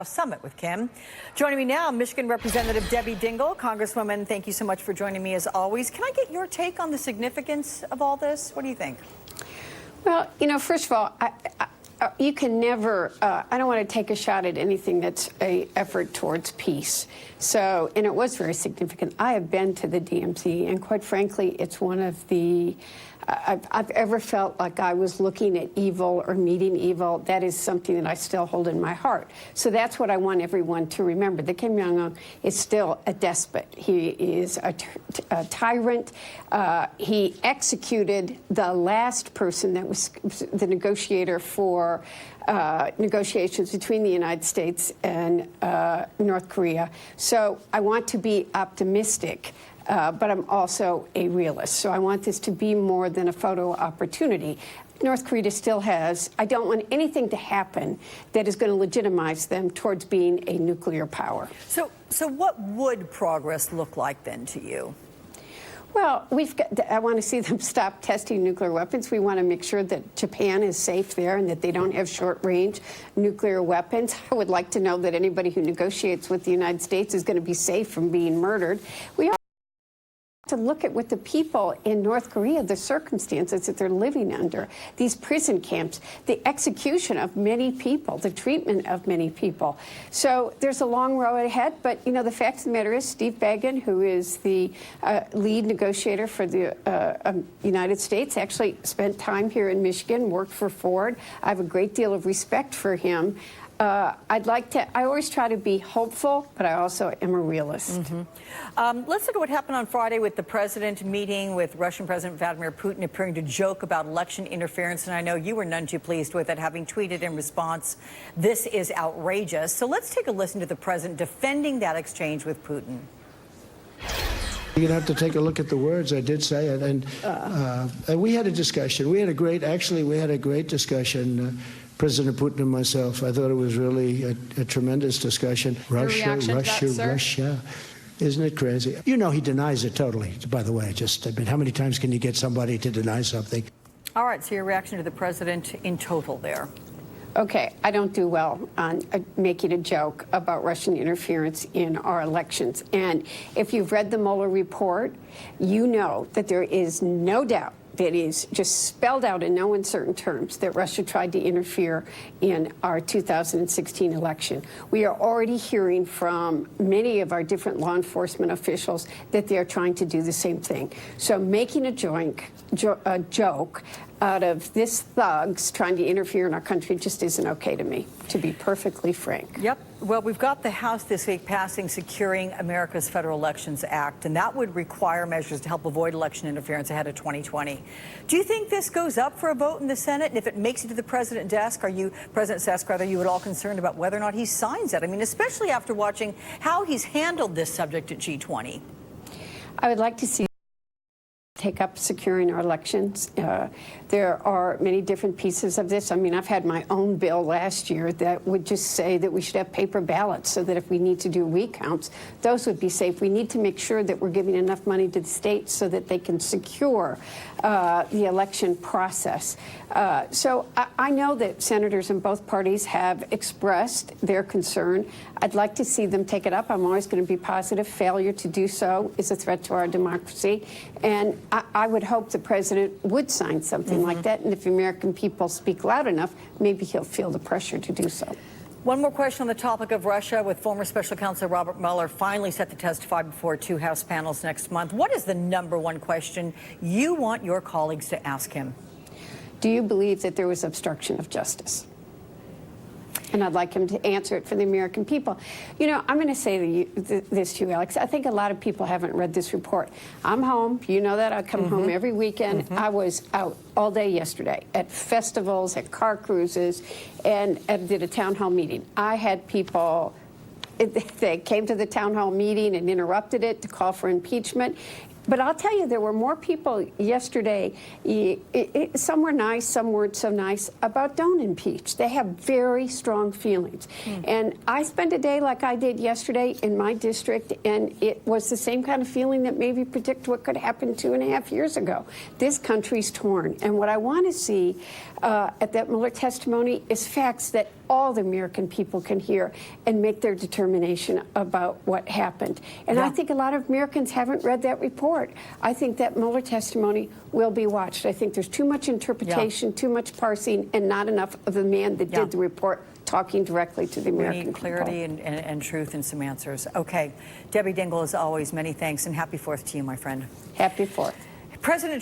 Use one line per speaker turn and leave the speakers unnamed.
Summit with Kim. Joining me now, Michigan Representative Debbie Dingell. Congresswoman, thank you so much for joining me as always. Can I get your take on the significance of all this? What do you think?
Well, you know, first of all, you can never, I don't want to take a shot at anything that's an effort towards peace. So, and it was very significant. I have been to the DMZ, and quite frankly, it's one of the, I've ever felt like I was looking at evil or meeting evil. That is something that I still hold in my heart. So that's what I want everyone to remember, that Kim Jong-Un is still a despot. He is a tyrant. He executed the last person that was the negotiator for negotiations between the United States and North Korea. So I want to be optimistic. But I'm also a realist. So I want this to be more than a photo opportunity. North Korea still has, I don't want anything to happen that is going to legitimize them towards being a nuclear power.
So what would progress look like then to you?
Well, I want to see them stop testing nuclear weapons. We want to make sure that Japan is safe there and that they don't have short-range nuclear weapons. I would like to know that anybody who negotiates with the United States is going to be safe from being murdered. We to look at what the people in North Korea, the circumstances that they're living under, these prison camps, the execution of many people, the treatment of many people. So there's a long road ahead, but you know, the fact of the matter is Steve Bannon, who is the lead negotiator for the United States, actually spent time here in Michigan, worked for Ford. I have a great deal of respect for him. I always try to be hopeful, but I also am a realist.
Let's look at what happened on Friday with the president meeting with Russian President Vladimir Putin, appearing to joke about election interference. And I know you were none too pleased with it, having tweeted in response, "This is outrageous." So let's take a listen to the president defending that exchange with Putin.
You're going to have to take a look at the words. I did say it. And we had a discussion. We had a great discussion. President Putin and myself. I thought it was really a tremendous discussion. Russia. Isn't it crazy? You know, he denies it totally, by the way. I mean, how many times can you get somebody to deny something?
All right, so your reaction to the president in total there.
Okay, I don't do well on making a joke about Russian interference in our elections. And if you've read the Mueller report, you know that there is no doubt that is just spelled out in no uncertain terms that Russia tried to interfere in our 2016 election. We are already hearing from many of our different law enforcement officials that they are trying to do the same thing. So making a joke out of this thugs trying to interfere in our country just isn't okay to me, to be perfectly frank.
Yep. Well, we've got the House this week passing Securing America's Federal Elections Act, and that would require measures to help avoid election interference ahead of 2020. Do you think this goes up for a vote in the Senate? And if it makes it to the president's desk, are you at all concerned about whether or not he signs it? I mean, especially after watching how he's handled this subject at G20.
I would like to see take up securing our elections. There are many different pieces of this. I mean, I've had my own bill last year that would just say that we should have paper ballots so that if we need to do recounts, those would be safe. We need to make sure that we're giving enough money to the states so that they can secure the election process. So I know that senators in both parties have expressed their concern. I'd like to see them take it up. I'm always going to be positive. Failure to do so is a threat to our democracy. And I would hope the president would sign something like that. And if the American people speak loud enough, maybe he'll feel the pressure to do so.
One more question on the topic of Russia, with former Special Counsel Robert Mueller finally set to testify before 2 House panels next month. What is the #1 question you want your colleagues to ask him?
Do you believe that there was obstruction of justice? And I'd like him to answer it for the American people. You know, I'm going to say this to you, Alex. I think a lot of people haven't read this report. I'm home. You know that. I come home every weekend. I was out all day yesterday at festivals, at car cruises, and did a town hall meeting. I had people, they came to the town hall meeting and interrupted it to call for impeachment. But I'll tell you, there were more people yesterday, some were nice, some weren't so nice, about don't impeach. They have very strong feelings. And I spent a day like I did yesterday in my district, and it was the same kind of feeling that maybe predict what could happen 2.5 years ago. This country's torn. And what I want to see at that Mueller testimony is facts that all the American people can hear and make their determination about what happened. And I think a lot of Americans haven't read that report. I think that Mueller testimony will be watched. I think there's too much interpretation, too much parsing, and not enough of the man that did the report talking directly to the American people.
We need clarity and truth and some answers. Okay. Debbie Dingell, as always, many thanks, and happy 4th to you, my friend.
Happy 4th.
President